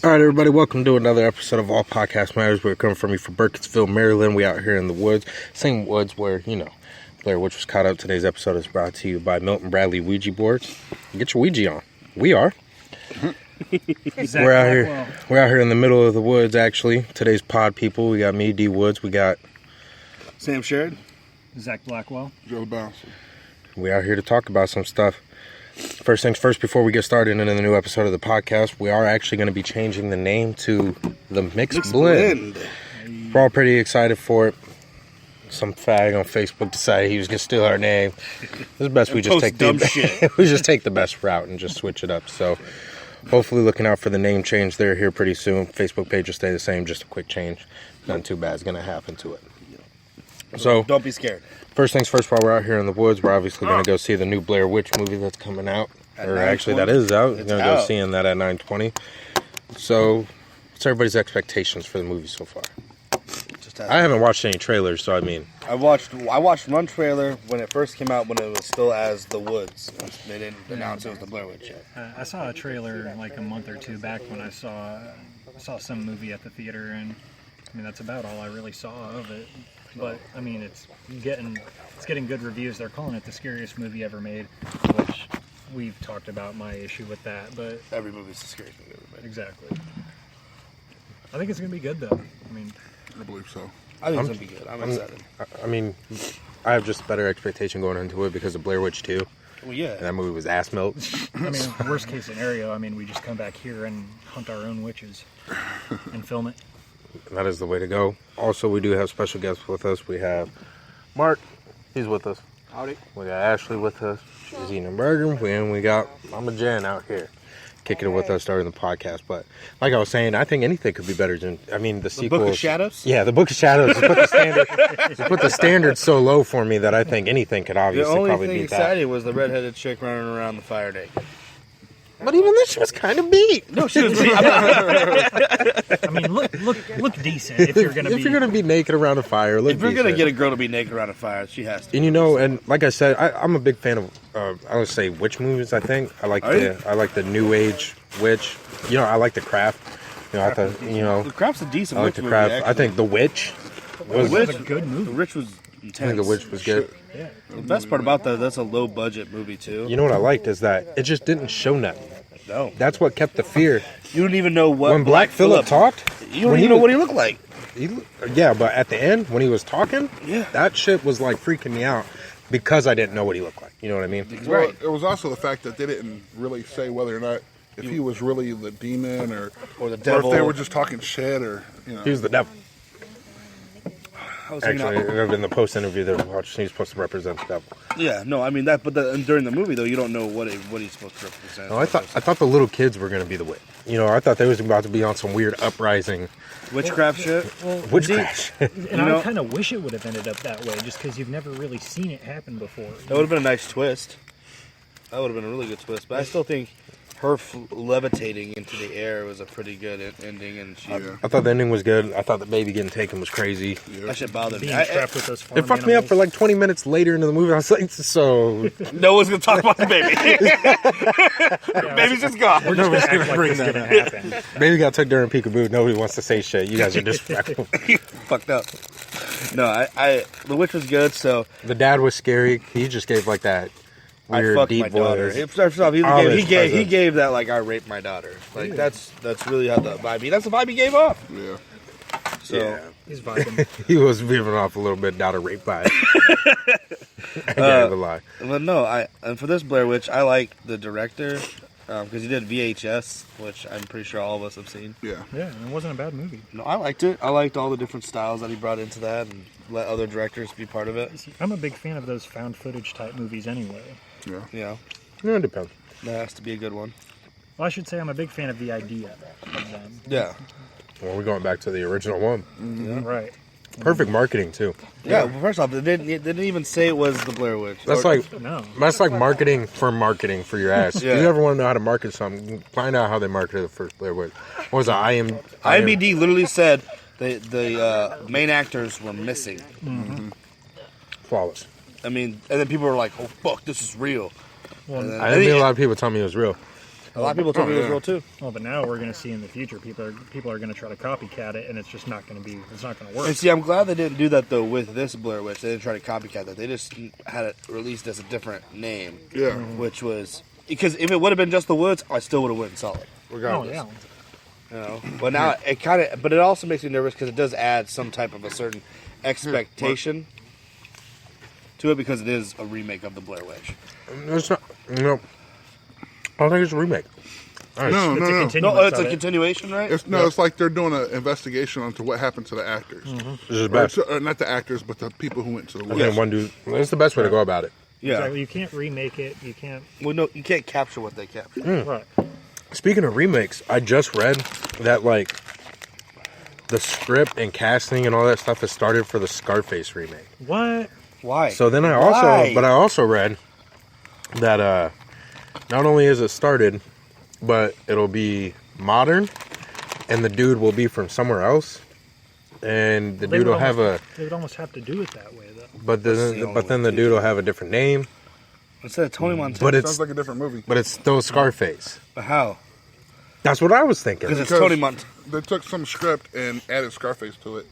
All right, everybody, welcome to another episode of All Podcast Matters. We're coming from you from Burkittsville, Maryland. We out here in the woods. Same woods where, Blair Witch was caught up. Today's episode is brought to you by Milton Bradley Ouija boards. Get your Ouija on. We are. We're out here. We're out here in the middle of the woods, actually. Today's pod people. We got me, D Woods. We got Sam Sherrod, Zach Blackwell, Joe Bounce. We out here to talk about some stuff. First things first, before we get started into the new episode of the podcast, we are actually going to be changing the name to the Mixed Blend. We're all pretty excited for it. Some fag on Facebook decided he was going to steal our name. It's best we just take the best route and just switch it up. So hopefully looking out for the name change there here pretty soon. Facebook page will stay the same, just a quick change. Nothing too bad is going to happen to it. So don't be scared. First things first, while we're out here in the woods, we're obviously going to go see the new Blair Witch movie that's coming out. Or actually, that is out. We're going to go seeing that at 9:20. So, what's everybody's expectations for the movie so far? I haven't watched any trailers, so I mean... I watched one trailer when it first came out, when it was still as The Woods. They didn't announce it was the Blair Witch yet. I saw a trailer like a month or two back when I saw some movie at the theater, and I mean that's about all I really saw of it. But I mean it's getting good reviews. They're calling it the scariest movie ever made, which we've talked about my issue with that. But every movie's the scariest movie ever made. Exactly. I think it's gonna be good though. I mean, I believe so. I think it's gonna be good. I'm excited. I mean, I have just better expectation going into it because of Blair Witch 2. Well, yeah. And that movie was ass milk. I mean, worst case scenario, I mean, we just come back here and hunt our own witches and film it. That is the way to go. Also, we do have special guests with us. We have Mark. He's with us. Howdy. We got Ashley with us. She's eating a burger. And we got Mama Jen out here kicking it with us starting the podcast. But like I was saying, I think anything could be better than, the sequel. The Book of Shadows? Yeah, the Book of Shadows. You put the standard so low for me that I think anything could obviously probably beat that. The only thing exciting was the redheaded chick running around the fire naked. But even then, she was kind of beat. No, she was. I mean, look decent if you're gonna be naked around a fire. If you're gonna get a girl to be naked around a fire, she has to. And and like I said, I'm a big fan of I would say witch movies. I think I like the new age witch. I like the Craft. The Craft's a decent. I like witch the Craft. movie, I think the Witch was a good movie. The Witch was intense. I think the Witch was good. Yeah. The best part about that's a low budget movie too. You know what I liked is that it just didn't show nothing. No. That's what kept the fear. You don't even know what... When Black Phillip talked... You don't even know what he looked like. Yeah, but at the end, when he was talking, that shit was like freaking me out because I didn't know what he looked like. You know what I mean? Well, it was also the fact that they didn't really say whether or not if he was really the demon or the devil. Or if they were just talking shit or, He was the devil. Actually, in the post interview that we watched, he's supposed to represent the devil. Yeah, no, I mean that, but during the movie though, you don't know what he's supposed to represent. No, I thought the little kids were going to be the witch. I thought they was about to be on some weird uprising, witchcraft shit. Witchcraft shit. And I kind of wish it would have ended up that way, just because you've never really seen it happen before. That would have been a nice twist. That would have been a really good twist, but I still think her levitating into the air was a pretty good ending, and I thought the ending was good. I thought the baby getting taken was crazy. That shit bothered me. Being trapped with those farm It fucked me up for like 20 minutes later into the movie. I was like, so... No one's going to talk about the baby. Baby's just gone. We're just going to act like it's going to happen. Baby got took during peekaboo. Nobody wants to say shit. You guys are disrespectful. Fucked up. No, the witch was good, so... The dad was scary. He just gave like that... Weird, I fucked deep my daughter. voice. First off, he gave that like I raped my daughter. Like that's really how the vibe. That's the vibe he gave off. Yeah. So he's vibing. He was giving off a little bit daughter rape vibe. I can't even lie. But no, and for this Blair Witch, I like the director because he did VHS, which I'm pretty sure all of us have seen. Yeah. Yeah, it wasn't a bad movie. No, I liked it. I liked all the different styles that he brought into that and let other directors be part of it. I'm a big fan of those found footage type movies anyway. Yeah. Yeah, it depends. That has to be a good one. Well, I should say I'm a big fan of the idea of them. Yeah. Well, we're going back to the original one. Mm-hmm. Right. Perfect marketing too. Yeah. Well, first off, they didn't even say it was the Blair Witch. That's like marketing for your ass. Yeah. If you ever want to know how to market something, find out how they marketed the first Blair Witch. What was it? IMDb literally said the main actors were missing. Mm-hmm. Flawless. I mean, and then people were like, "Oh fuck, this is real." Well, I didn't mean a lot of people tell me it was real. A lot of people told me it was real too. Well, but now we're going to see in the future people are going to try to copycat it, and it's just not going to work. And see, I'm glad they didn't do that though with this Blair Witch. They didn't try to copycat that. They just had it released as a different name. Yeah. Which was because if it would have been just the Woods, I still would have went and saw it regardless. Oh, yeah. You know, but now but it also makes me nervous because it does add some type of a certain expectation to it because it is a remake of the Blair Witch. It's not. No, I don't think it's a remake. Nice. No, It's a continuation, right? It's like they're doing an investigation into what happened to the actors. This is bad. Not the actors, but the people who went to the I witch. think one dude. That's the best way to go about it. Yeah. Exactly. You can't remake it. You can't. Well, no, you can't capture what they captured. Right. Speaking of remakes, I just read that like the script and casting and all that stuff has started for the Scarface remake. What? Why? So then I also read that not only is it started, but it'll be modern, and the dude will be from somewhere else, and the dude will have a. They would almost have to do it that way, though. But then the dude will have a different name. Instead of Tony Montana. But it's Sounds like a different movie. but it's still Scarface. But how? That's what I was thinking. Because it's Tony Montana. They took some script and added Scarface to it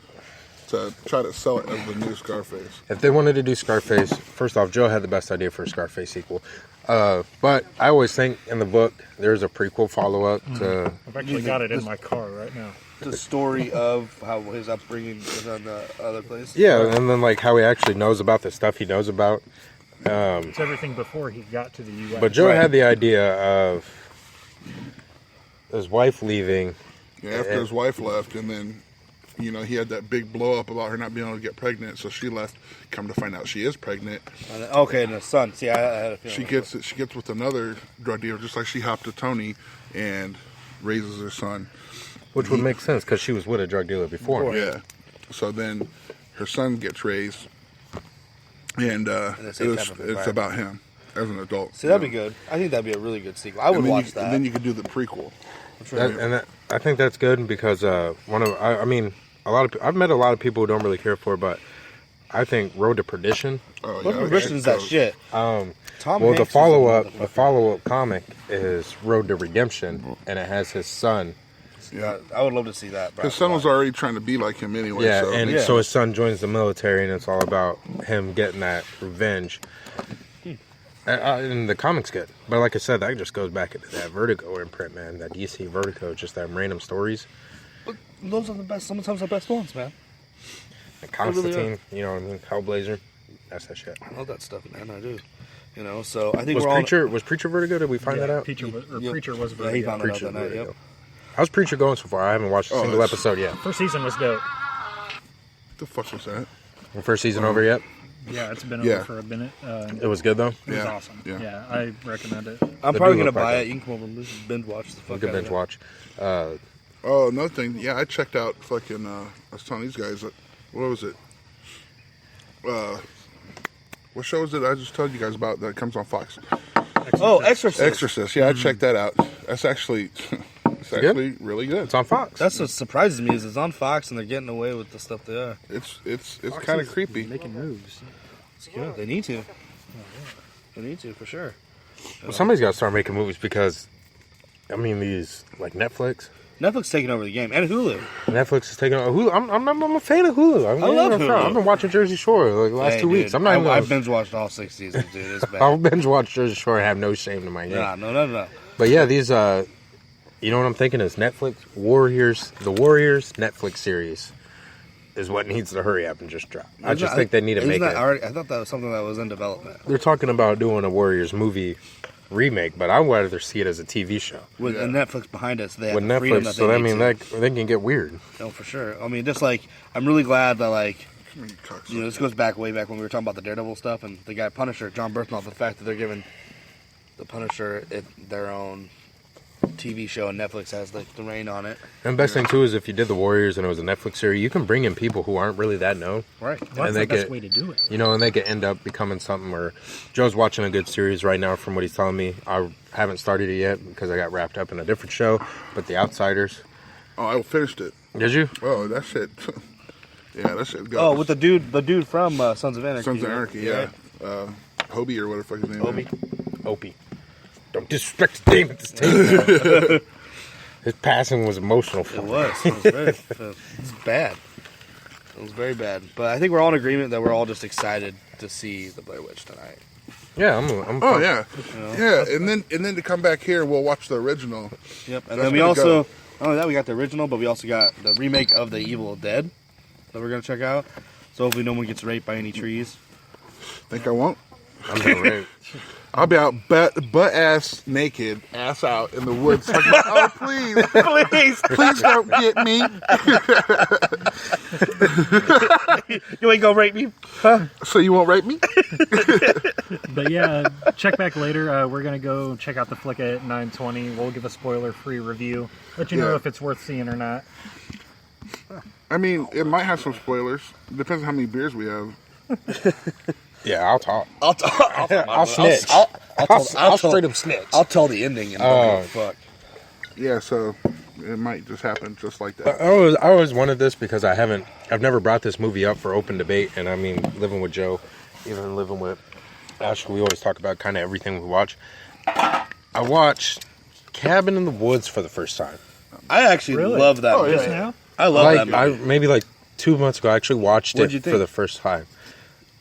to try to sell it as the new Scarface. If they wanted to do Scarface, first off, Joe had the best idea for a Scarface sequel. But I always think in the book there's a prequel follow-up to. I've actually got it in my car right now. The story of how his upbringing was on the other place. Yeah, and then like how he actually knows about the stuff he knows about. It's everything before he got to the U.S. But Joe had the idea of his wife leaving. Yeah, after his wife left, and then, he had that big blow up about her not being able to get pregnant, so she left. Come to find out, she is pregnant. And the son. See, I had a feeling. She gets with another drug dealer, just like she hopped to Tony, and raises her son. Which would make sense because she was with a drug dealer before. Yeah. So then her son gets raised, and it's about him as an adult. See, that'd be good. I think that'd be a really good sequel. I would watch that. And then you could do the prequel. I think that's good because I've met a lot of people who don't really care for it, but I think Road to Perdition. Oh, Road to Perdition is that shit. The follow-up comic is Road to Redemption, and it has his son. Yeah, I would love to see that. His son was already trying to be like him anyway. Yeah, so his son joins the military, and it's all about him getting that revenge. And the comic's good. But like I said, that just goes back into that Vertigo imprint, man. That DC Vertigo, just that random stories. But those are the best, sometimes the best ones, man. And Constantine, you know what I mean? Hellblazer. That's that shit. I love that stuff, man. I do. So I think was Preacher Vertigo? Did we find that out? Preacher was Yeah, he found Preacher that out that night, Vertigo. How's Preacher going so far? I haven't watched a single episode yet. First season was dope. The fuck was that? The first season over yet? Yeah, it's been over for a minute. It was good though. It was awesome. Yeah, I recommend it. I'm probably gonna buy it. You can come over and binge watch the fuck. Good binge watch. Another thing. Yeah, I checked out fucking. I was telling these guys, what was it? What show is it? I just told you guys about that comes on Fox. Exorcist. Exorcist. Yeah, I checked that out. That's actually. It's actually really good. It's on Fox. That's what surprises me is it's on Fox and they're getting away with the stuff they are. It's kind of creepy. Making moves. It's good. They need to. They need to for sure. Well, somebody's got to start making movies because, these like Netflix. Netflix taking over the game and Hulu. Netflix is taking over Hulu. I'm a fan of Hulu. I love Hulu. I've been watching Jersey Shore like the last 2 weeks. I've binge watched all 6 seasons, dude. It's bad. I'll binge watch Jersey Shore and have no shame to my name. No. But yeah, these you know what I'm thinking is Netflix Warriors. The Warriors Netflix series is what needs to hurry up and just drop. I just think they need to make it. I thought that was something that was in development. They're talking about doing a Warriors movie remake, but I'd rather see it as a TV show. With Netflix behind us, they have with the freedom Netflix, that they can get weird. No, for sure. Just I'm really glad that this goes way back when we were talking about the Daredevil stuff and the guy Punisher, John Bernthal, the fact that they're giving the Punisher their own TV show and Netflix has the reign on it. And the best thing too is if you did the Warriors and it was a Netflix series, you can bring in people who aren't really that known. Right. Well, that's the best way to do it. And they could end up becoming something where Joe's watching a good series right now from what he's telling me. I haven't started it yet because I got wrapped up in a different show, but The Outsiders. Oh, I finished it. Did you? Oh, that shit. Yeah, that shit goes. Oh, with the dude from Sons of Anarchy. Sons of Anarchy, yeah. Hobie or whatever the fuck his name is. Opie. Don't disrespect the team at this team. His passing was emotional for It me. was. It was very. It was bad. It was very bad. But I think we're all in agreement that we're all just excited to see the Blair Witch tonight. Yeah, I'm Oh yeah, You know? yeah, and then to come back here, we'll watch the original. Yep. And That's then we pretty also, good. not only that, we got the original, but we also got the remake of The Evil Dead that we're gonna check out. So hopefully no one gets raped by any trees. Think I won't? not raped. I'll be out butt ass naked, ass out in the woods. Talking about, oh please, please don't get me. You ain't gonna rape me? So you won't rape me? But yeah, check back later. We're gonna go check out the flick at 9:20. We'll give a spoiler-free review. Let you know Yeah. if it's worth seeing or not. I mean, it might have some spoilers. Depends on how many beers we have. Yeah, I'll talk. I'll snitch. I'll straight up snitch. I'll tell the ending and don't give a fuck. Yeah, so it might just happen just like that. I always wanted this because I've never brought this movie up for open debate, and I mean, living with Joe, even living with Ash, we always talk about kind of everything we watch. I watched Cabin in the Woods for the first time. I actually Really? love that movie. Just now? I love that movie. Maybe like 2 months ago, I actually watched What'd you it think? for the first time.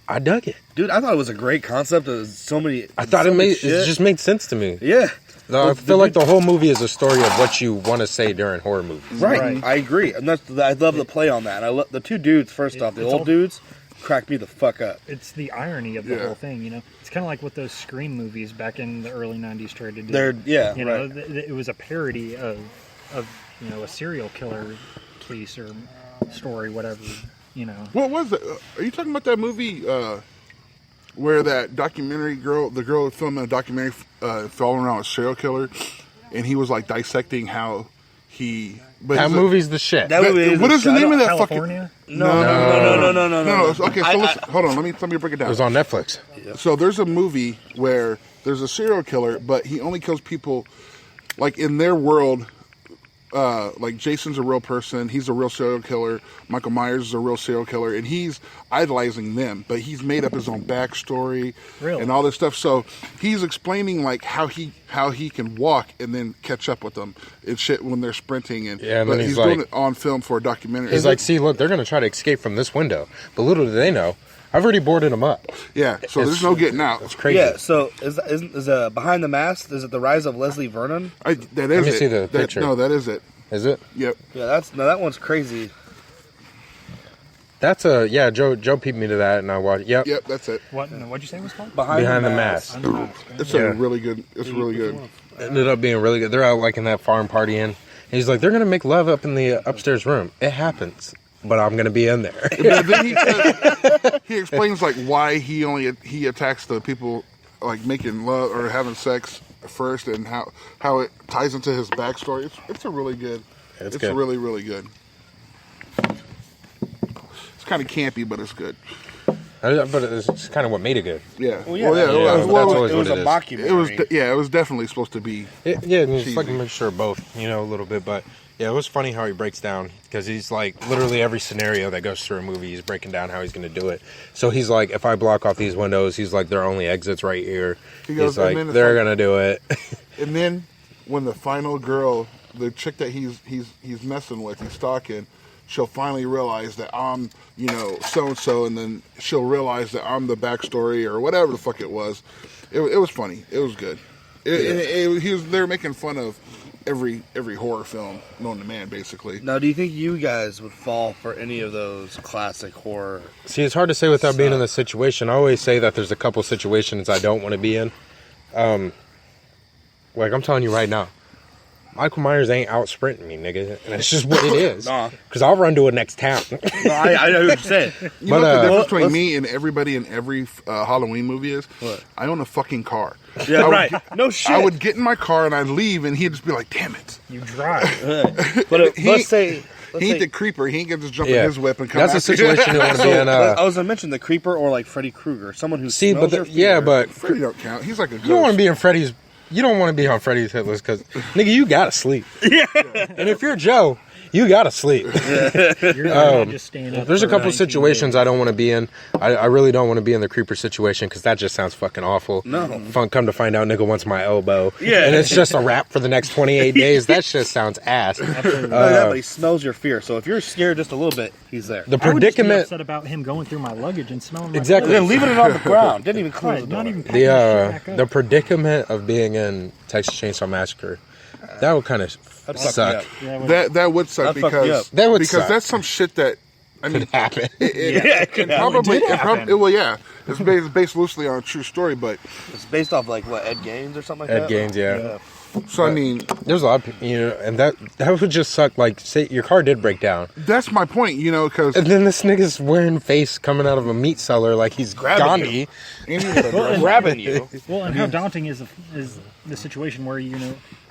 I dug it. Dude, I thought it was a great concept. It was so many. I thought so it much shit. just made sense to me. Yeah. I feel like the whole movie is a story of what you want to say during horror movies. Right. Right. I agree. And I love the play on that. And I love the two dudes. First off, the It's old all- dudes cracked me the fuck up. It's the irony of the Yeah. whole thing, you know. It's kind of like what those Scream movies back in the early '90s tried to do. You know, right. it was a parody of you know, a serial killer case or story, whatever. You know. What was it? Are you talking about that movie where that documentary girl, the girl filming a documentary following around a serial killer, and he was like dissecting how he. But That he's movie's the shit. That movie is what is the name of that California? No. Okay, so I- hold on. Let me break it It down. was on Netflix. So there's a movie where there's a serial killer, but he only kills people like in their world. Like Jason's a real person, he's a real serial killer. Michael Myers is a real serial killer, and he's idolizing them. But he's made up his own backstory Really? and all this stuff. So he's explaining like how he can walk and then catch up with them and shit when they're sprinting. And Yeah, and but then he's he's doing like- it on film for a documentary. He's like, see, look, they're going to try to escape from this window. But little do they know, I've already boarded them up. yeah. So there's no getting out. It's crazy. Yeah, so is Behind the Mask, is it The Rise of Leslie Vernon? That is me it. see the picture. No, that is it. Is it? Yep. Yeah, that one's crazy. That's Joe peeped me to that, and I watched. Yep. Yep. That's it. What'd you say it was called? Behind the Mask. It's Yeah. a really good. It's really good. Ended up being really good. They're out like in that farm partying. And he's like, they're going to make love up in the upstairs room. It happens, but I'm going to be in there. But then he explains like why he attacks the people like making love or having sex first, and how it ties into his backstory. It's a really good. It's It's good. really really good. It's kind of campy, but it's good. But it's kind of what made it good. Yeah. Well, yeah, Yeah, well, that's always it was what a it is. mockumentary. it was definitely supposed to be. Yeah, and it's Cheesy. like a mixture of both, a little bit. But yeah, it was funny how he breaks down because he's like literally every scenario that goes through a movie, he's breaking down how he's going to do it. So he's like, if I block off these windows, he's like, there are only exits right here. He goes, He's and like, then it's they're like- going to do it. And then when the final girl, the chick that he's messing with, he's stalking, she'll finally realize that I'm, so and so, and then she'll realize that I'm the backstory or whatever the fuck it was. It was funny. It was good. They were making fun of every horror film known to man, basically. Now, do you think you guys would fall for any of those classic horror? See, it's hard to say without being in the situation. I always say that there's a couple situations I don't want to be in. Like I'm telling you right now, Michael Myers ain't out sprinting me, nigga. And it's just what it is. Nah. Because I'll run to a next town. No, I know what you're saying. You know what the difference between let's- me and everybody in every Halloween movie is? What? I own a fucking car. Yeah, I would right. get- No shit. I would get in my car and I'd leave, and he'd just be like, "Damn it!" You drive. But He- let's say He ain't the creeper. He ain't gonna just jump in Yeah. his whip and come. That's a after you. situation you want to be in. I was gonna mention the creeper or like Freddy Krueger, someone who See, smells but your yeah, fear. but Freddy don't count. He's like a ghost. you don't want to be in Freddy's. You don't want to be on Freddy's hit list because, nigga, you gotta sleep. Yeah. And if you're Joe, You gotta sleep. You're not just staying up. There's a for couple 19 situations days. I don't want to be in. I really don't want to be in the creeper situation because that just sounds fucking awful. No. Come to find out, nigga wants my elbow. Yeah. And it's just a wrap for the next 28 days. That shit sounds ass. Absolutely. Not only that, but he smells your fear. So if you're scared just a little bit, he's there. The I would just be predicament. upset about him going through my luggage and smelling my Exactly. Then leaving it on the ground. Didn't even close Right, the not door. even packing shit back up. The predicament of being in Texas Chainsaw Massacre, that would kind of That'd fuck me suck. up. Yeah, well, That would suck That'd fuck me because up. That would because suck. that's some shit that I mean Could happen. It it probably did happen. well yeah it's based loosely on a true story, but It's based off like what, Ed Gaines or something like Ed that. Gaines, yeah. so I mean There's a lot of people, and that would just suck. Like, say your car did break down, that's my point, because and then this nigga's wearing face coming out of a meat cellar like he's Grabbing Gandhi. grabbing you. well, and how daunting is the situation where your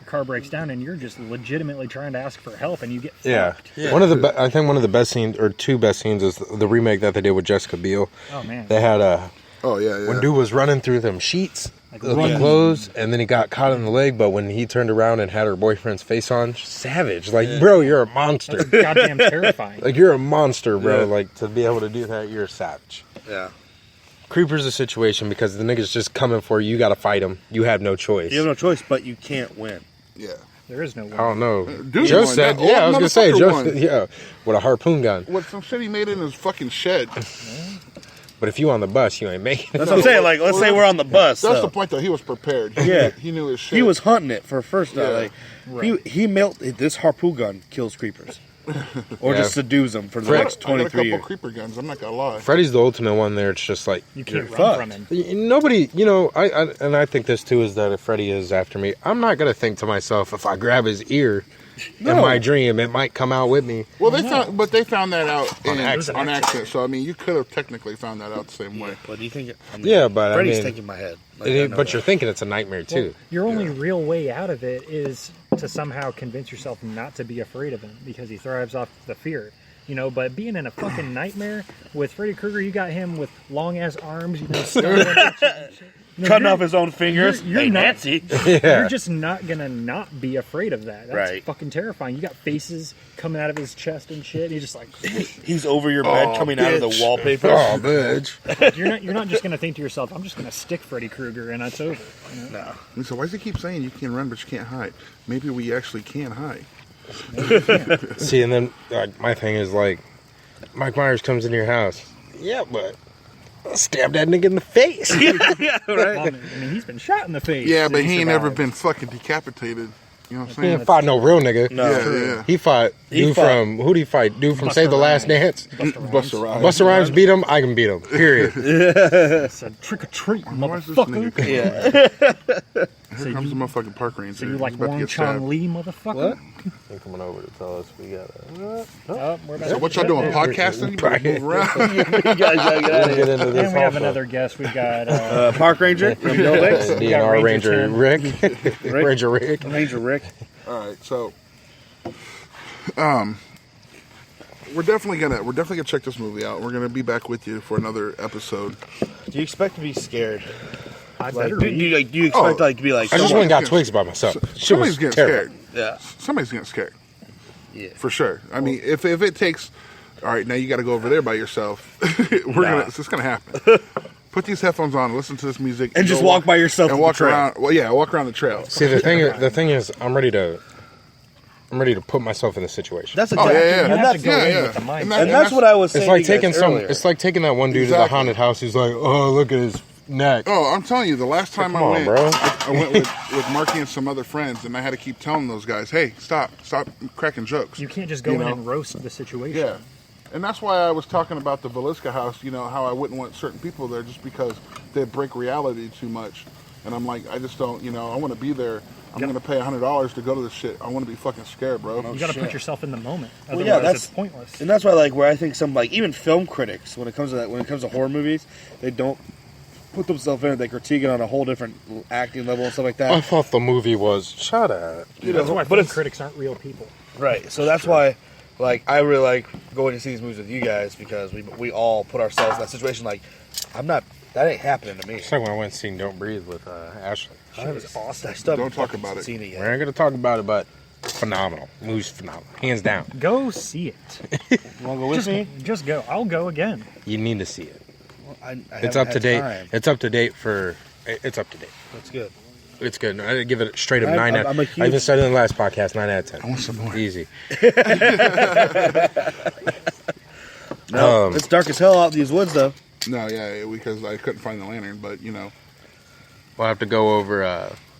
car breaks down and you're just legitimately trying to ask for help and you get Yeah. fucked. I think one of the best scenes, or two best scenes, is the remake that they did with Jessica Biel. Oh man. They had oh yeah when dude was running through them sheets, Like the running. clothes, and then he got caught in the leg. But when he turned around and had her boyfriend's face on, savage. Like, bro, you're a monster. That's goddamn terrifying. Like, you're a monster, bro. Yeah. Like, to be able to do that, you're a savage. Yeah. Creeper's a situation because the nigga's just coming for you. You got to fight him. You have no choice. You have no choice, but you can't win. yeah There is no way. I don't know. Dude Joe won. said, That yeah, I old was gonna say, motherfucker Joe won. said, yeah, with a harpoon gun. what some shit he made in his fucking shed. But if you on the bus, you ain't making it. That's what I'm saying. Like, let's say we're on the bus. That's so. the point though. He was prepared. Yeah. He knew his shit. He was hunting it for first. Yeah. Like, Right. he melted this harpoon gun kills creepers, or Yeah. just subdues them for the Fred- next I got a 23 couple years. creeper guns. I'm not gonna lie. Freddy's the ultimate one there. It's just like, You can't You're run fucked. from him. nobody, I think this too is that if Freddy is after me, I'm not going to think to myself, if I grab his ear in my dream, it might come out with me. Well, they found that out On in, accident. on accident. So I mean, you could have technically found that out the same way. But do you think? Yeah, but I Freddy's mean- taking my head. Like, I know But that. you're thinking it's a nightmare too. Your only real way out of it is to somehow convince yourself not to be afraid of him because he thrives off the fear. But being in a fucking nightmare with Freddy Krueger, you got him with long ass arms, staring at you and shit. cutting you're- off his own fingers. you're Hey, not- Nancy. You're just not gonna not be afraid of that. That's Right. fucking terrifying. You got faces coming out of his chest and shit. And he's just like, He's over your bed, coming out of the bitch. wallpaper. Oh, bitch. you're not just gonna think to yourself, I'm just gonna stick Freddy Krueger and it's over. No. And so why does he keep saying you can run but you can't hide? Maybe we actually can hide. See, and then my thing is like, Mike Myers comes into your house. Yeah, but stab that nigga in the face. Yeah, Well, right. I mean, he's been shot in the face. Yeah, but and he ain't never survived. been fucking decapitated. You know what I'm He saying? didn't fight no real nigga. No. Yeah. He fought dude from, who'd he fight? Dude from Busta Save the Last Rhymes. Dance. Busta Rhymes. Busta Rhymes beat him, I can beat him. Period. Said trick or treat, Why is this motherfucker. nigga coming? Yeah. Here comes the motherfucking park ranger. So you like He's about to Wong get Chong stabbed. Lee, motherfucker? They're coming over to tell us we got Oh, we're about So to- what y'all doing? And Podcasting? You better move around. You guys gotta get out of get here. into this we have also. another guest. We've got Park Ranger from Buildings. DNR Ranger Tim. Rick. Ranger Rick. Ranger Rick. All right, so we're definitely gonna check this movie out. We're gonna be back with you for another episode. Do you expect to be scared? I Like, better do be. you expect Oh. to be like? I just Someone- went and got twigs by myself. Shit Somebody's was getting terrible. scared. Yeah. Somebody's getting scared Yeah. for sure. I mean, if it takes, all right, now you got to go over there by yourself. It's just gonna happen. Put these headphones on, listen to this music, And just go walk by yourself and to the walk trail. around. Well, yeah, walk around the trail. See, the thing is, I'm ready to put myself in the situation. That's Oh exactly. yeah, yeah, And have that's to go in yeah. with the mindset. and that's what I was saying. It's like to you taking guys earlier. It's like taking that one dude to the Exactly. haunted house who's like, oh, look at his neck. Oh, I'm telling you, the last time Come I on, went, bro. I went with Marky and some other friends, and I had to keep telling those guys, "Hey, stop cracking jokes." You can't just go You in know? and roast the situation. Yeah, and that's why I was talking about the Velisca house. You know how I wouldn't want certain people there just because they break reality too much, and I'm like, I just don't. You know, I want to be there. I'm going to pay $100 to go to this shit. I want to be fucking scared, bro. You got to shit. put yourself in the moment. Well, Otherwise, yeah, that's- it's pointless. And that's why, like, where I think some, like, even film critics, when it comes to that, when it comes to horror movies, they don't put themselves in it. They critique it on a whole different acting level and stuff like I that. thought the movie was shut up. You That's know, why but film it's critics aren't real people. right. So that's why, like, I really like going to see these movies with you guys because we all put ourselves in that situation. Like, that ain't happening to me. It's like when I went and seen Don't Breathe with Ashley. That was awesome. I still Don't haven't talk fucking about it. Seen it We yet. ain't gonna talk about it, but phenomenal. Movie's phenomenal, hands down. Go see it. You want to go with me? Just go. I'll go again. You need to see it. Well, I It's haven't up to had date. time. It's up to date for. It's up to date. That's good. It's good. I give it straight up I'm 9 a out. I huge- even said it in the last podcast, 9 out of 10. I want some more. Easy. No, it's dark as hell out in these woods, though. No, yeah, because I couldn't find the lantern, but We'll have to go over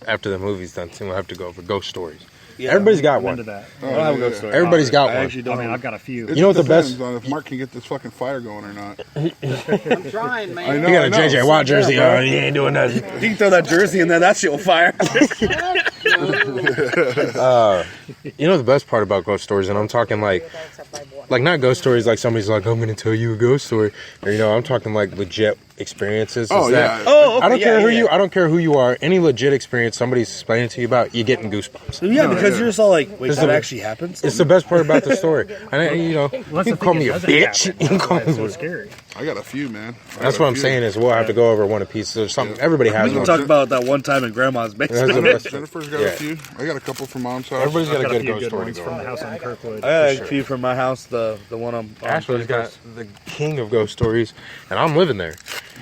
after the movie's done too. We'll have to go over ghost stories. Yeah. Everybody's got I'm into one. that. I don't have a ghost story. Everybody's got I one. actually I don't. mean, I've got a few. it You know what the depends best- on if Mark can get this fucking fire going or not. I'm trying, man. I know. You got a I know. JJ Watt jersey Yeah, on. You ain't doing nothing. You can throw that jersey in there. That shit will fire. You know the best part about ghost stories, and I'm talking like not ghost stories like somebody's like, I'm gonna tell you a ghost story, or I'm talking like legit experiences. Oh, Is that- yeah. Oh, okay, I don't care who yeah. I don't care who you are. Any legit experience somebody's explaining to you about, you're getting goosebumps. Yeah, because you're just all like, wait, It's that the- actually happens? It's the best part about the story. And you Well, can call me a bitch. You can call me It's so scary. I got a few, man. That's what I'm saying is we'll have to go over one a piece. There's something everybody has We can one. talk about that one time in Grandma's That's basement. the best. Jennifer's got Yeah. a few. I got a couple from Mom's house. Everybody's got I've a got good a few ghost good story ones to from go. the house on Kirkwood. I got sure. a few from my house, the one on Ashley's got 31st. the king of ghost stories, and I'm living there.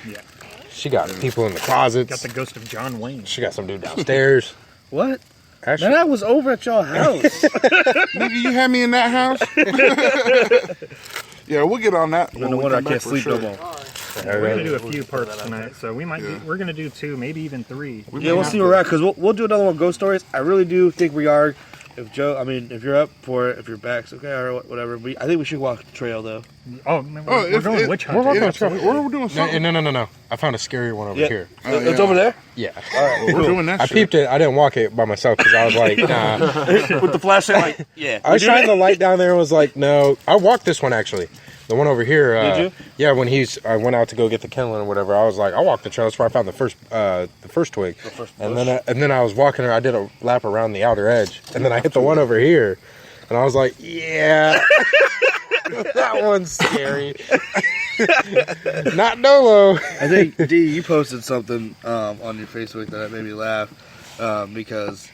Yeah. She got people in the Got closets. the ghost of John Wayne. She got some dude downstairs. What? Ashley, Man, I was over at your house. Nigga, you had me in that house? Yeah, we'll get on that. No when we wonder I come back can't for sleep sure. no more. We're gonna do a few parts tonight, so we might. Yeah. We're gonna do 2, maybe even 3. Yeah, we'll see where we're at, because we'll do another one, ghost stories. I really do think we are. If Joe, I mean, if you're up for it, if your back's okay or whatever, I think we should walk the trail though. Oh, man, we're going witch hunting. walking Absolutely. We're doing something. No. I found a scarier one over Yeah. here. It's yeah. over there Yeah. We're doing that I shit. peeped it. I didn't walk it by myself because I was like, nah. with the flashlight. Like, yeah, I shined the light down there and was like, no. I walked this one actually. The one over here. Did you? Yeah, when I went out to go get the kindling or whatever, I was like, I walked the trail. That's where I found the first twig. first And then I was walking. I did a lap around the outer edge, and then I hit the one over here, and I was like, yeah, that one's scary. Not Dolo. I think D, you posted something on your Facebook that made me laugh because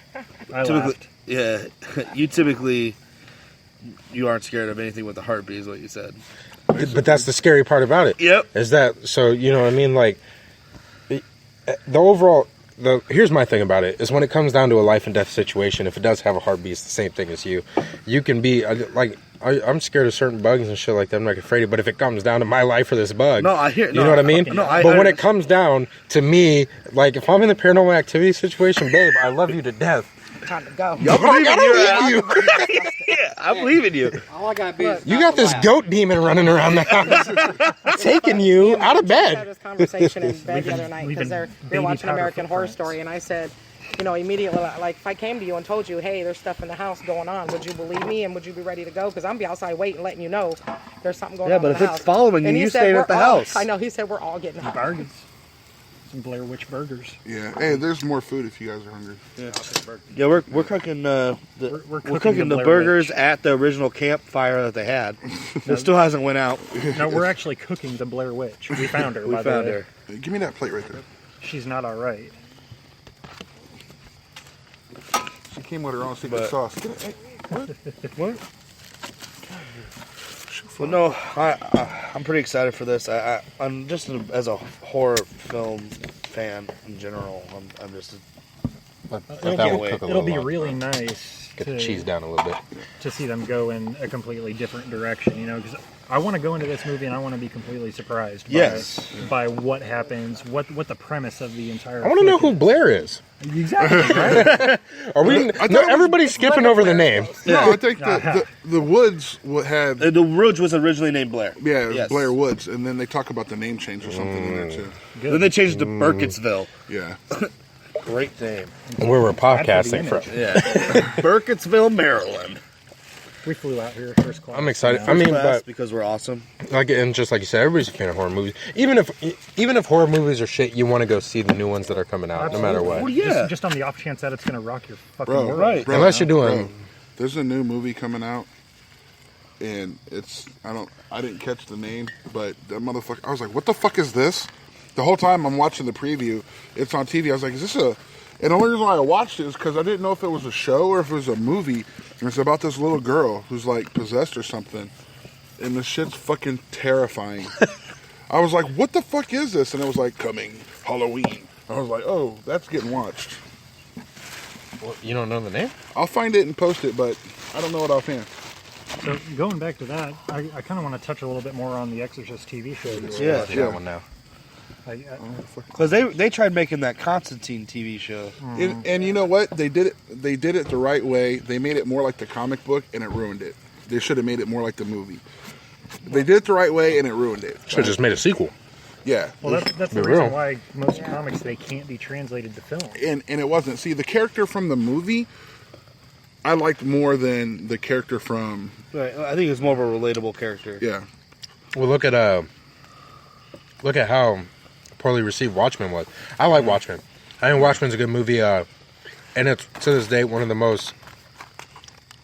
I typically, laughed. yeah, you aren't scared of anything with a heartbeat, is what you said. But that's the scary part about it. Yep. Is that so? You know what I mean? Like the overall. Here's my thing about it is when it comes down to a life and death situation, if it does have a heartbeat, it's the same thing as you. You can be I'm scared of certain bugs and shit like that. I'm not afraid of. But if it comes down to my life or this bug, No, I hear. you know what I mean? No, but when it comes down to me, like if I'm in the paranormal activity situation, babe, I love you to death. Time to go. I believe in you. you. Yeah, I believe in you. All I got is You got this goat demon running around the house, taking you out of We had bed. this conversation in bed the other night because leaving we were baby watching powder American Horror footprints. Story, and I said, immediately, like, if I came to you and told you, hey, there's stuff in the house going on, would you believe me and would you be ready to go? Because I'm be outside waiting, letting you know there's something going Yeah, on. but in if the it's house. following you, And he you said, staying "We're at the all-" house. I know. He said we're all getting hot. Bargains. Some Blair Witch burgers. Yeah. Hey, there's more food if you guys are hungry. Yeah, we're cooking We're we're cooking the Blair burgers Witch. at the original campfire that they had. It still hasn't went out. No, we're actually cooking the Blair Witch. We found her. We by the found way. her. Hey, give me that plate right there. She's not all right. She came with her own secret But- sauce. Hey, What? Well, no, I'm pretty excited for this. I'm just as a horror film fan in general. I'm just It'll be really nice Get to, the cheese down a little bit. to see them go in a completely different direction, because I want to go into this movie and I want to be completely surprised by what happens, what the premise of the entire I want to know flick who Blair is. is. Exactly, right? Are we? I thought No, it was- everybody's skipping over the name. No, I think the Woods had the Rouge was originally named Blair. it was Yes. Blair Woods, and then they talk about the name change or something in there too. Good. Then they changed it to Burkittsville. Yeah. Great name. Where we're Bad for podcasting the from. image. Yeah, Burkittsville, Maryland. We flew out here first class. I'm excited. Yeah. I mean, Class but because we're awesome. like, and just like you said, everybody's a fan of horror movies. Even if horror movies are shit, you want to go see the new ones that are coming out, no matter what. Oh, yeah. Just on the off chance that it's going to rock your fucking Bro, world. right. bro, Unless you're doing- bro, there's a new movie coming out, and I didn't catch the name, but that motherfucker, I was like, what the fuck is this? The whole time I'm watching the preview, it's on TV. I was like, is And the only reason why I watched it is because I didn't know if it was a show or if it was a movie. And it's about this little girl who's like possessed or something. And this shit's fucking terrifying. I was like, what the fuck is this? And it was like, coming Halloween. I was like, oh, that's getting watched. Well, you don't know the name? I'll find it and post it, but I don't know it offhand. So going back to that, I kind of want to touch a little bit more on the Exorcist TV show. Yeah, See that one now. Because they tried making that Constantine TV show. And you know what? They did it the right way. They made it more like the comic book, and it ruined it. They should have made it more like the movie. They did it the right way, and it ruined it. Should have just made a sequel. Yeah. Well, that's the reason why most comics, they can't be translated to film. And it wasn't. See, the character from the movie, I liked more than the character from... Right. I think it's more of a relatable character. Yeah. Well, look at how poorly received Watchmen was. I like Watchmen. I think Watchmen's a good movie, and it's to this day one of the most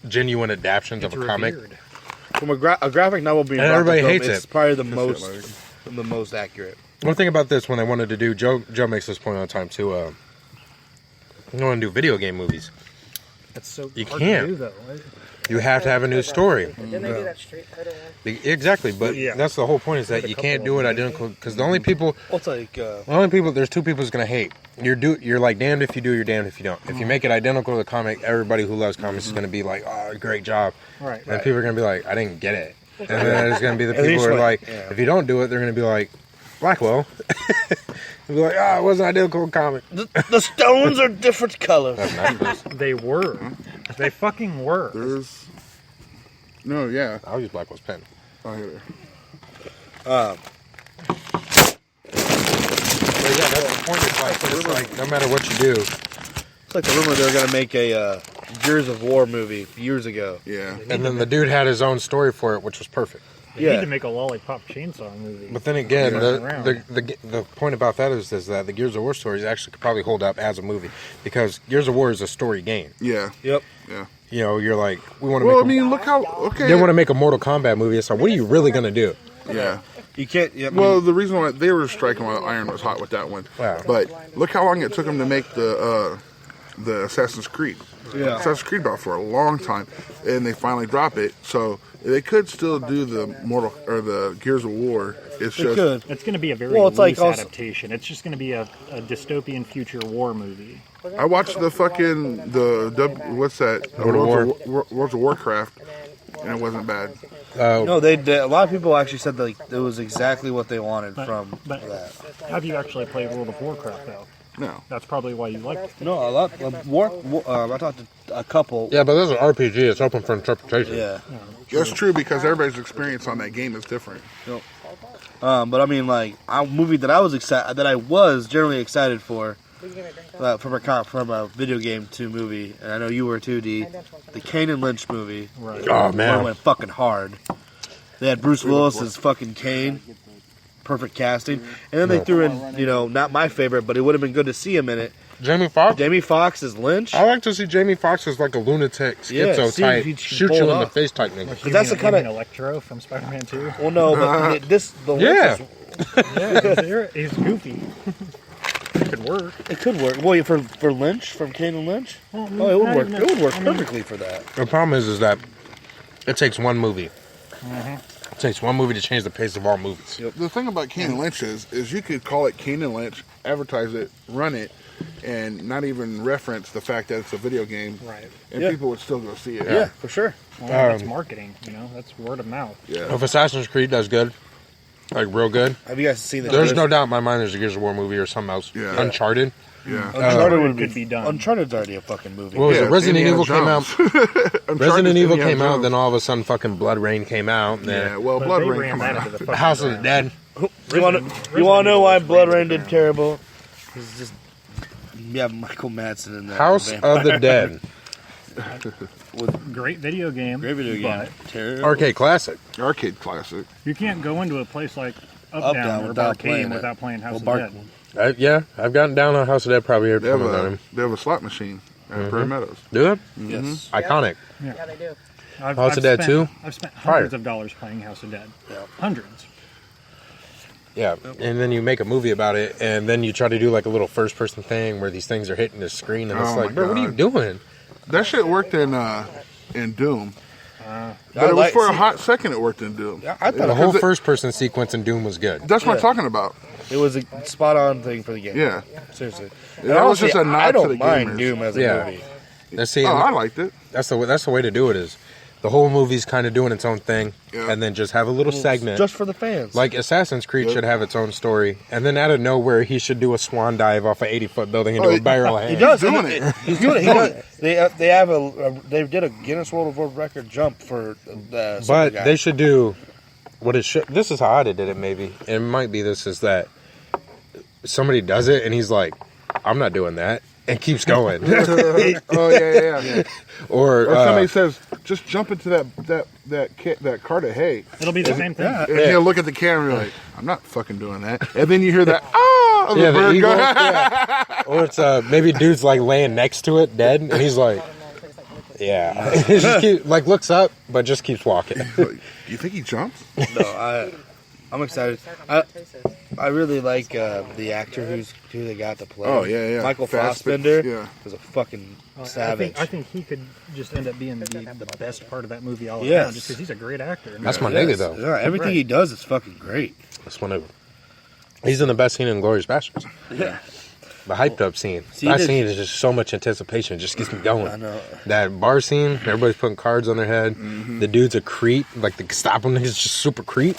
genuine adaptations of a comic. From a graphic novel being And brought everybody to film, hates it's it. probably the most accurate. One thing about this, when they wanted to do, Joe makes this point all the time too. You want to do video game movies. That's so You hard can't. to do, though. You have to have a new story. Didn't they do that Street Fighter one? Exactly, but that's the whole point, is that you can't do it identical, because the only people, Well, it's like there's two people who's going to hate. You're like damned if you do, you're damned if you don't. If you make it identical to the comic, everybody who loves comics is going to be like, oh, great job. Right. And people are going to be like, I didn't get it. And then there's going to be the people who are like, if you don't do it, they're going to be like, Blackwell. They'll be like, oh, it wasn't identical to comic. the stones are different colors. That's nice. They were. They fucking were. There's... No, yeah. I'll use Blackwell's pen. I hear it. But yeah, that's the point. It's like no matter what you do. It's like the rumor they were going to make a Gears of War movie years ago. Yeah. And then the dude had his own story for it, which was perfect. They need to make a Lollipop Chainsaw movie. But then again, Yeah. the point about that is that the Gears of War stories actually could probably hold up as a movie, because Gears of War is a story game. Yeah. Yep. Yeah. You know, you're like, we want to Well, I make. mean, look how... Okay. They want to make a Mortal Kombat movie. It's like, what are you really gonna do? Yeah. You can't... Yeah, Well, the reason why they were striking while iron was hot with that one. Wow. But look how long it took them to make the Assassin's Creed. Yeah. Assassin's Creed bought for a long time, and they finally drop it. So they could still do the Gears of War. It's just could. It's going to be a very Well, it's loose like also- adaptation. It's just going to be a dystopian future war movie. I watched what's that? World of Warcraft, and it wasn't bad. No, they did. A lot of people actually said that it was exactly what they wanted from But that. have you actually played World of Warcraft, though? No. That's probably why you liked it. No, a lot. I talked to a couple. Yeah, but there's an RPG. It's open for interpretation. Yeah. That's true, because everybody's experience on that game is different. But I mean, like a movie that I was generally excited for, from a video game to movie, and I know you were too, D. The Kane and Lynch movie. Right. Oh man. Went fucking hard. They had Bruce Willis as fucking Kane. Perfect casting. And then they threw in, not my favorite, but it would have been good to see him in it. Jamie Foxx. Jamie Foxx as Lynch. I like to see Jamie Foxx as like a lunatic, Yeah, schizo see if type, he can shoot pull you it in the off. face type nigga. That's the kind of Electro from Spider-Man 2. Well, no, but the Yeah. Lynch He's goofy. It could work. it could work. Well, for Lynch, from Kane and Lynch, it would work. It would work perfectly for that. The problem is that it takes one movie. It takes one movie to change the pace of all movies. The thing about Kane and Lynch is you could call it Kane and Lynch, advertise it, run it, and not even reference the fact that it's a video game. Right. And people would still go see it. Yeah, for sure. Well, that's marketing, that's word of mouth. Yeah. If Assassin's Creed does good, like real good, Have you guys seen the? there's no doubt in my mind there's a Gears of War movie or something else. Yeah. Uncharted. Yeah. Uncharted would could be done. Uncharted's already a fucking movie. What was Yeah, it? Resident Indiana Evil came out. Uncharted Resident Evil Indiana came out, Jones. then all of a sudden fucking Blood Rain came out. And Yeah, then well, But Blood they Rain ran come that out. into the fucking House of the ground. Dead. You want to know why Blood Rain did terrible? It's just you have Michael Madsen in there. House of the Dead. Great video game. Great video game. But Terrible. Arcade classic. Arcade classic. you can't go into a place like Up, Up, Down Down or without playing Barcade it. without playing House Well, of Bark- the Dead. I've gotten down on House of the Dead probably every They have time. a slot machine at Prairie Meadows. Do it? Yes. Iconic. Yeah, they do. I've House of Dead spent- 2? I've spent Fire. hundreds of dollars playing House of Dead. Yeah. Hundreds. Yeah, and then you make a movie about it, and then you try to do like a little first-person thing where these things are hitting the screen, and it's Oh like, my bro, what are you God. doing? That shit worked in Doom. But it was for a hot second. It worked in Doom. I thought The whole first-person sequence in Doom was good. That's what I'm talking about. it was a spot on thing for the game. Yeah. Seriously. That was just a nod I to don't the mind gamers. Doom as a Yeah. movie. That's Oh, I liked it. that's the way to do it is the whole movie's kind of doing its own thing, Yeah. and then just have a little segment. Just for the fans. Like Assassin's Creed should have its own story, and then out of nowhere he should do a swan dive off an 80-foot building into a barrel of he hay. does. He's doing it. He's doing it. He does. They have they did a Guinness World Record jump for the super But guy. they should do what it should. This is how I did it. Maybe it might be. This is that somebody does it, and he's like, "I'm not doing that," and keeps going. Oh yeah. or Or somebody says, "Just jump into that cart of hay." It'll be the same thing. And he'll look at the camera and be like, "I'm not fucking doing that." And then you hear that of yeah, the the bird eagle, go. yeah. Or it's maybe dude's like laying next to it, dead, and he's like, "Yeah," he just like looks up, but just keeps walking. Do you think he jumps? No, I'm excited. I really like the actor who they got to play. Oh, yeah. Michael Fassbender, Fassbender. yeah. Was a fucking savage. I think he could just end up being the best part of that movie all Yes. around, just because he's a great actor. That's my Yes. nigga though. Yeah, everything he does is fucking great. That's one of. He's in the best scene in Glorious Bastards. Yeah. The hyped up scene. See, That this- scene is just so much anticipation. It just gets me going. I know. That bar scene, everybody's putting cards on their head. Mm-hmm. The dude's a creep. Like the Gestapo nigga's just super creep.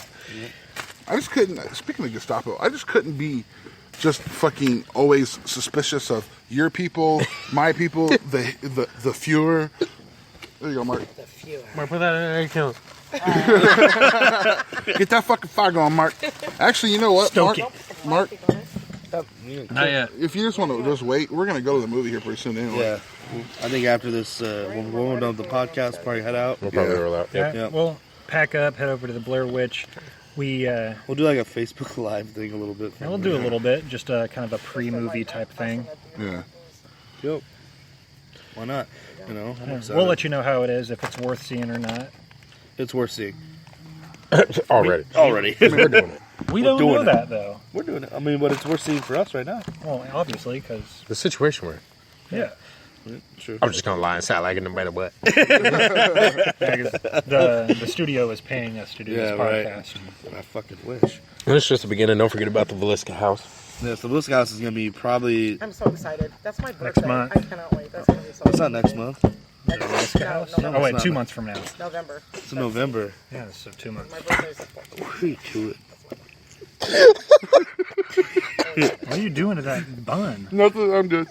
I just couldn't. Speaking of Gestapo, I just couldn't be just fucking always suspicious of your people, my people, the fewer. There you go, Mark. Mark, put that in an account. Get that fucking fire going, Mark. Actually, you know what, Stoke Mark? Not yet. If you just want to just wait, we're gonna go to the movie here pretty soon anyway. Yeah. I think after this, when we're done with the podcast, probably head out. We'll probably Yeah. roll out. Yep. Yeah. We'll pack up, head over to the Blair Witch. We'll do like a Facebook Live thing a little bit. We'll do a little bit, just a kind of a pre-movie type thing. Yeah. Yep. Why not? You know, I'm excited. We'll let you know how it is, if it's worth seeing or not. It's worth seeing. Already. Already. We're doing it. We don't doing know it. that, though. We're doing it. I mean, but it's worth seeing for us right now. Well, obviously, because, The situation we're in. yeah. True. I'm just gonna lie and sound like it no matter what. The studio is paying us to do this right. podcast. I fucking wish. And it's just the beginning. Don't forget about the Velisca house. Yes, the Bliss House is gonna be probably. I'm so excited. That's my birthday. month. I cannot wait. That's gonna be so. It's not next month. Next no, Oh, November. wait, not 2 much. months from now. November. It's in November. Yeah, so 2 months. My birthday's. Pretty to it. Mm. What are you doing to that bun? Nothing. I'm good.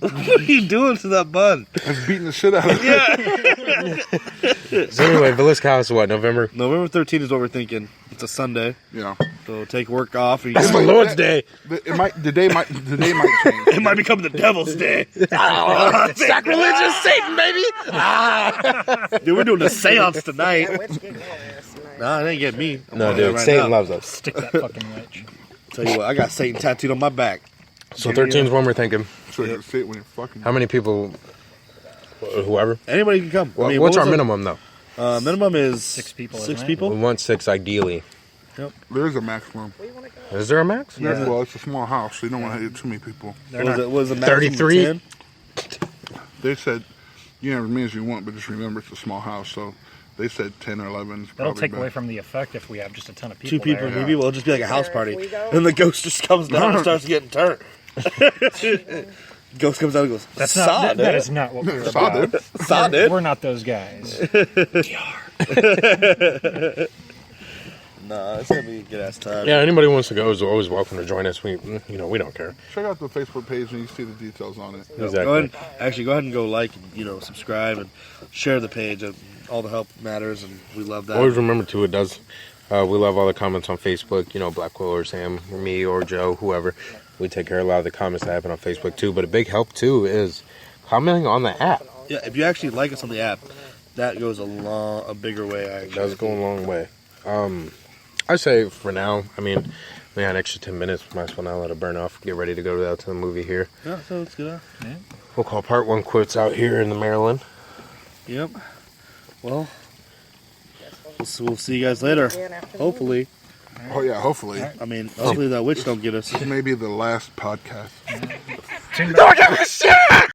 What are you doing to that bun? I was beating the shit out of it. So anyway, Velisca house is what, November? November 13th is what we're thinking. It's a Sunday, Yeah. so take work off. And It's the Lord's Day. It might. The day might change. it might become the Devil's Day. Sacrilegious Satan, baby! Dude, we're doing a seance tonight. That witch get your ass tonight. Nah, it ain't get me. I'm No, telling you dude, right Satan now. loves us. Stick that fucking witch. Tell you what, I got Satan tattooed on my back. So 13's one we're thinking. So you say it when you're fucking. How many people? Whoever. Anybody can come. Well, I mean, what's what our was minimum though? the- minimum is 6 people, 6 isn't it? We people. want 6 ideally. There's a maximum. Is there a max? Yeah. Well, it's a small house, so you don't want to hit too many people. They're What was not, it? Was the maximum 33? 10? They said, you have as many as you want, but just remember it's a small house. So they said 10 or 11 is that'll probably take best. away from the effect if we have just a ton of people. 2 people, there. 3 people. It'll just be like a house If party. we go- And the ghost just comes down and starts getting turned. Ghost comes out and goes, That's "Saw, not. That dude. is not what we're Saw, about. dude. Saw, dude." We're not those guys. Nah, it's gonna be a good ass time. Yeah, anybody who wants to go is always welcome to join us. We don't care. Check out the Facebook page and you see the details on it. Exactly. Go ahead, actually, go ahead and go like, and, subscribe and share the page. All the help matters, and we love that. Always remember too, it does. We love all the comments on Facebook. Blackwell or Sam or me or Joe, whoever. We take care of a lot of the comments that happen on Facebook too. But a big help too is commenting on the app. Yeah, if you actually like us on the app, that goes a bigger way. It does go a long way. I say for now, we had an extra 10 minutes. Might as well now let it burn off. Get ready to go out to the movie here. Yeah, so it's good. We'll call part 1 quits out here in the Maryland. Yep. Well, we'll see you guys later. Again after the Hopefully. Oh yeah, hopefully. I mean, hopefully that witch don't get us. This may be the last podcast. Tune back-